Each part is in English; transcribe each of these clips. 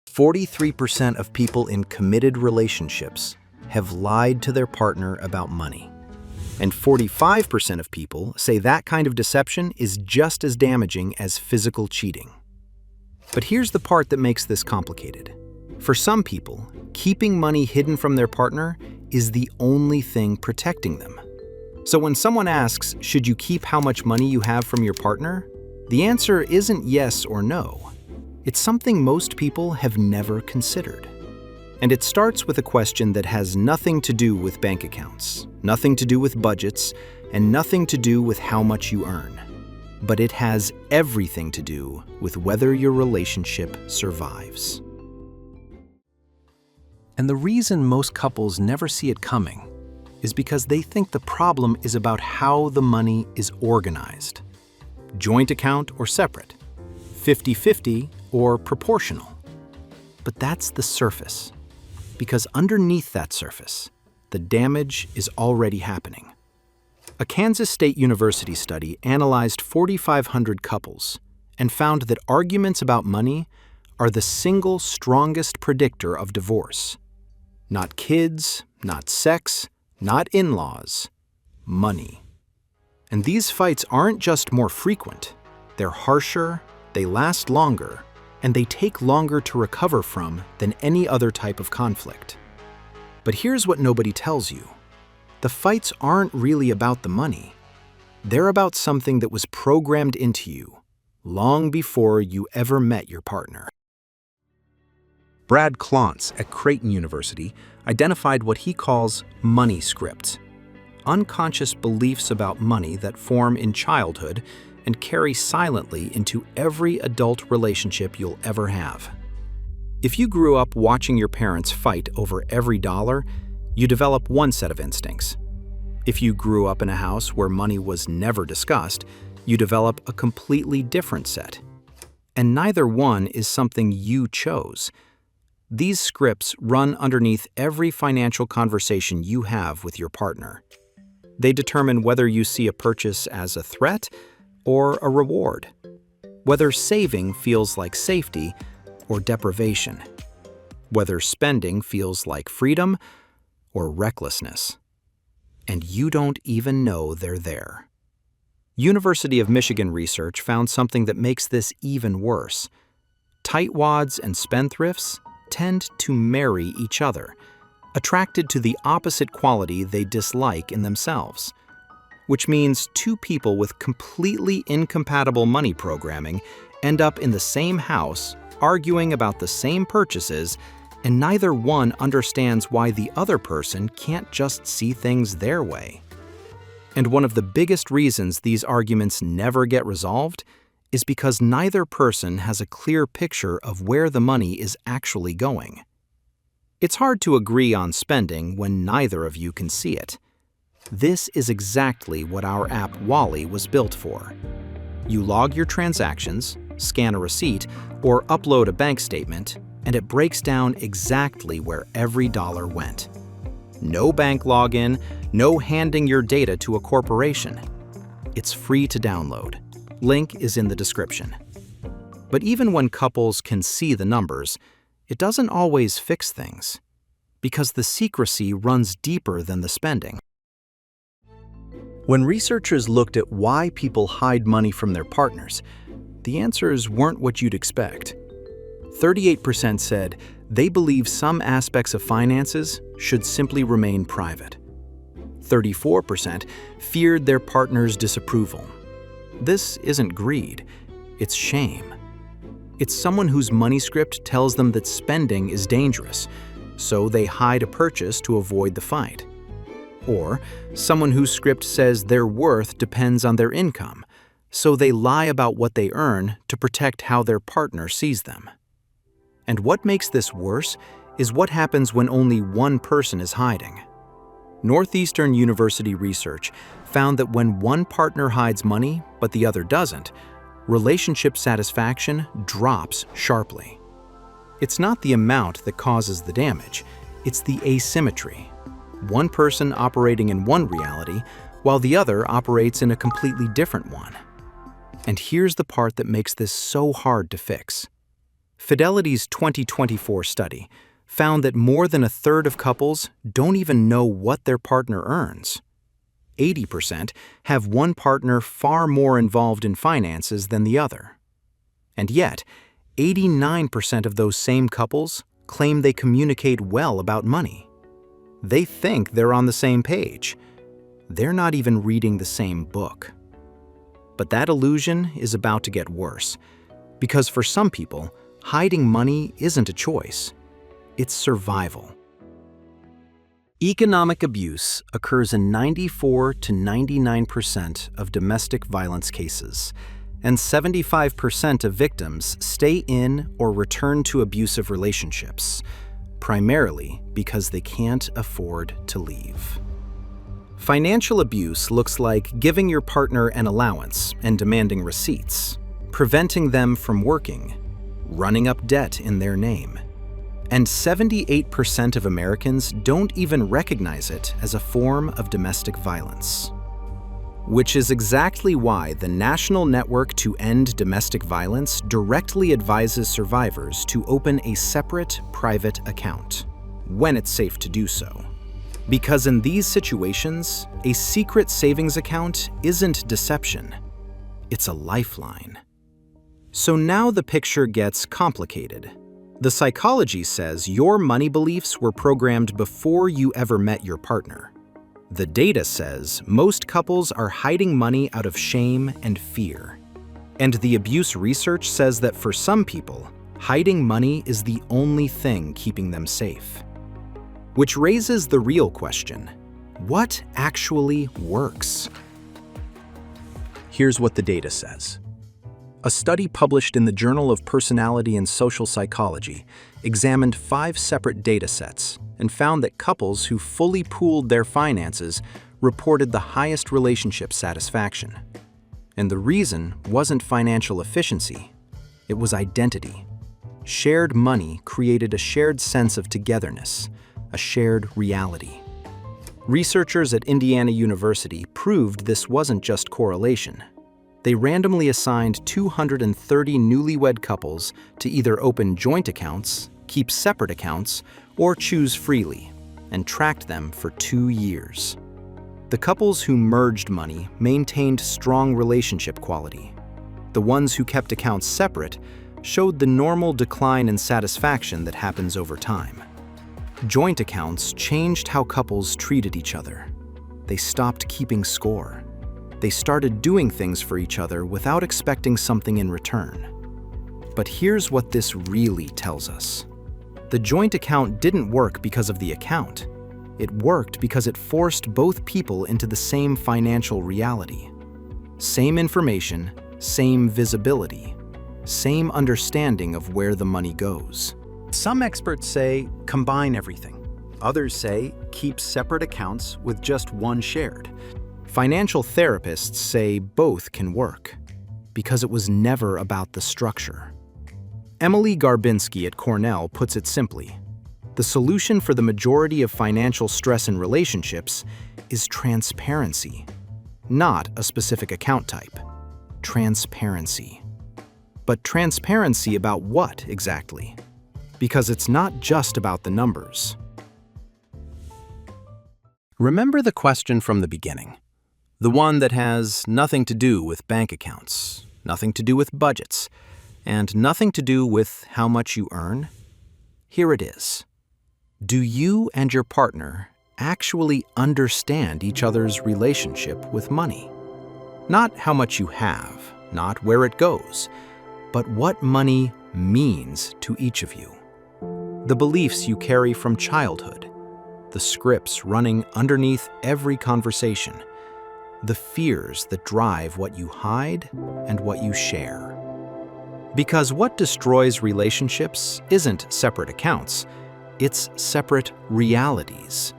43% of people in committed relationships have lied to their partner about money. And 45% of people say that kind of deception is just as damaging as physical cheating. But here's the part that makes this complicated. For some people, keeping money hidden from their partner is the only thing protecting them. So when someone asks, should you keep how much money you have from your partner? The answer isn't yes or no. It's something most people have never considered. And it starts with a question that has nothing to do with bank accounts, nothing to do with budgets, and nothing to do with how much you earn. But it has everything to do with whether your relationship survives. And the reason most couples never see it coming is because they think the problem is about how the money is organized. Joint account or separate, 50-50 or proportional. But that's the surface, because underneath that surface, the damage is already happening. A Kansas State University study analyzed 4,500 couples and found that arguments about money are the single strongest predictor of divorce. Not kids, not sex, not in-laws, money. And these fights aren't just more frequent, they're harsher, they last longer, and they take longer to recover from than any other type of conflict. But here's what nobody tells you. The fights aren't really about the money. They're about something that was programmed into you long before you ever met your partner. Brad Klontz at Creighton University identified what he calls money scripts, unconscious beliefs about money that form in childhood and carry silently into every adult relationship you'll ever have. If you grew up watching your parents fight over every dollar, you develop one set of instincts. If you grew up in a house where money was never discussed, you develop a completely different set. And neither one is something you chose. These scripts run underneath every financial conversation you have with your partner. They determine whether you see a purchase as a threat or a reward, whether saving feels like safety or deprivation, whether spending feels like freedom or recklessness. And you don't even know they're there. University of Michigan research found something that makes this even worse. Tightwads and spendthrifts tend to marry each other, attracted to the opposite quality they dislike in themselves. Which means two people with completely incompatible money programming end up in the same house, arguing about the same purchases, and neither one understands why the other person can't just see things their way. And one of the biggest reasons these arguments never get resolved is because neither person has a clear picture of where the money is actually going. It's hard to agree on spending when neither of you can see it. This is exactly what our app Wally was built for. You log your transactions, scan a receipt, or upload a bank statement, and it breaks down exactly where every dollar went. No bank login, no handing your data to a corporation. It's free to download. Link is in the description. But even when couples can see the numbers, it doesn't always fix things, because the secrecy runs deeper than the spending. When researchers looked at why people hide money from their partners, the answers weren't what you'd expect. 38% said they believe some aspects of finances should simply remain private. 34% feared their partner's disapproval. This isn't greed, it's shame. It's someone whose money script tells them that spending is dangerous, so they hide a purchase to avoid the fight. Or someone whose script says their worth depends on their income, so they lie about what they earn to protect how their partner sees them. And what makes this worse is what happens when only one person is hiding. Northeastern University research found that when one partner hides money but the other doesn't, relationship satisfaction drops sharply. It's not the amount that causes the damage, it's the asymmetry. One person operating in one reality while the other operates in a completely different one. And here's the part that makes this so hard to fix. Fidelity's 2024 study found that more than a third of couples don't even know what their partner earns. 80% have one partner far more involved in finances than the other. And yet, 89% of those same couples claim they communicate well about money. They think they're on the same page. They're not even reading the same book. But that illusion is about to get worse, because for some people, hiding money isn't a choice. It's survival. Economic abuse occurs in 94 to 99% of domestic violence cases, and 75% of victims stay in or return to abusive relationships, primarily because they can't afford to leave. Financial abuse looks like giving your partner an allowance and demanding receipts, preventing them from working, running up debt in their name. And 78% of Americans don't even recognize it as a form of domestic violence. Which is exactly why the National Network to End Domestic Violence directly advises survivors to open a separate private account, when it's safe to do so. Because in these situations, a secret savings account isn't deception, it's a lifeline. So now the picture gets complicated. The psychology says your money beliefs were programmed before you ever met your partner. The data says most couples are hiding money out of shame and fear. And the abuse research says that for some people, hiding money is the only thing keeping them safe. Which raises the real question: what actually works? Here's what the data says. A study published in the Journal of Personality and Social Psychology examined 5 separate data sets and found that couples who fully pooled their finances reported the highest relationship satisfaction. And the reason wasn't financial efficiency, it was identity. Shared money created a shared sense of togetherness, a shared reality. Researchers at Indiana University proved this wasn't just correlation. They randomly assigned 230 newlywed couples to either open joint accounts, keep separate accounts, or choose freely, and tracked them for 2 years. The couples who merged money maintained strong relationship quality. The ones who kept accounts separate showed the normal decline in satisfaction that happens over time. Joint accounts changed how couples treated each other. They stopped keeping score. They started doing things for each other without expecting something in return. But here's what this really tells us. The joint account didn't work because of the account. It worked because it forced both people into the same financial reality. Same information, same visibility, same understanding of where the money goes. Some experts say combine everything. Others say keep separate accounts with just one shared. Financial therapists say both can work, because it was never about the structure. Emily Garbinsky at Cornell puts it simply: the solution for the majority of financial stress in relationships is transparency, not a specific account type. Transparency. But transparency about what exactly? Because it's not just about the numbers. Remember the question from the beginning. The one that has nothing to do with bank accounts, nothing to do with budgets, and nothing to do with how much you earn? Here it is. Do you and your partner actually understand each other's relationship with money? Not how much you have, not where it goes, but what money means to each of you. The beliefs you carry from childhood, the scripts running underneath every conversation, the fears that drive what you hide and what you share. Because what destroys relationships isn't separate accounts, it's separate realities.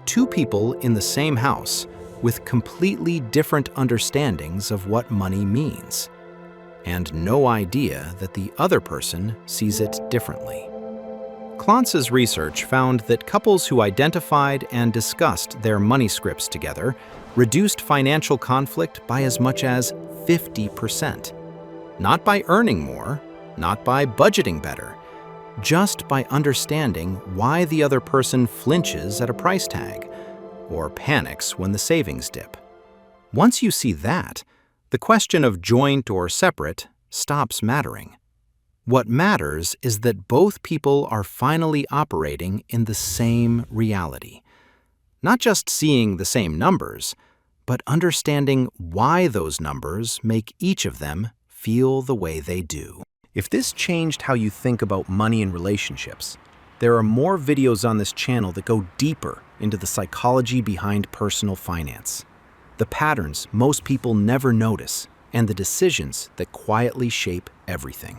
2 people in the same house with completely different understandings of what money means, and no idea that the other person sees it differently. Clantz's research found that couples who identified and discussed their money scripts together reduced financial conflict by as much as 50%. Not by earning more, not by budgeting better, just by understanding why the other person flinches at a price tag or panics when the savings dip. Once you see that, the question of joint or separate stops mattering. What matters is that both people are finally operating in the same reality. Not just seeing the same numbers, but understanding why those numbers make each of them feel the way they do. If this changed how you think about money and relationships, there are more videos on this channel that go deeper into the psychology behind personal finance, the patterns most people never notice, and the decisions that quietly shape everything.